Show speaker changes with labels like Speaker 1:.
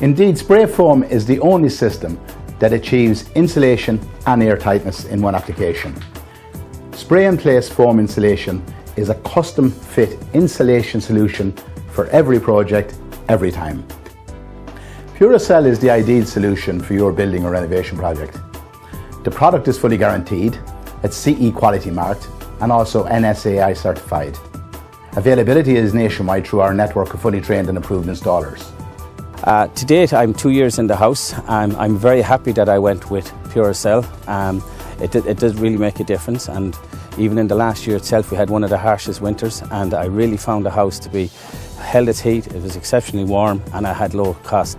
Speaker 1: Indeed, spray foam is the only system that achieves insulation and air tightness in one application. Spray in place foam insulation is a custom fit insulation solution for every project, every time. Puracell is the ideal solution for your building or renovation project. The product is fully guaranteed, it's CE quality marked and also NSAI certified. Availability is nationwide through our network of fully trained and approved installers.
Speaker 2: To date, I'm 2 years in the house. I'm very happy that I went with Puracell. It does really make a difference, and even in the last year itself we had one of the harshest winters, and I really found the house to be held its heat. It was exceptionally warm and I had low cost.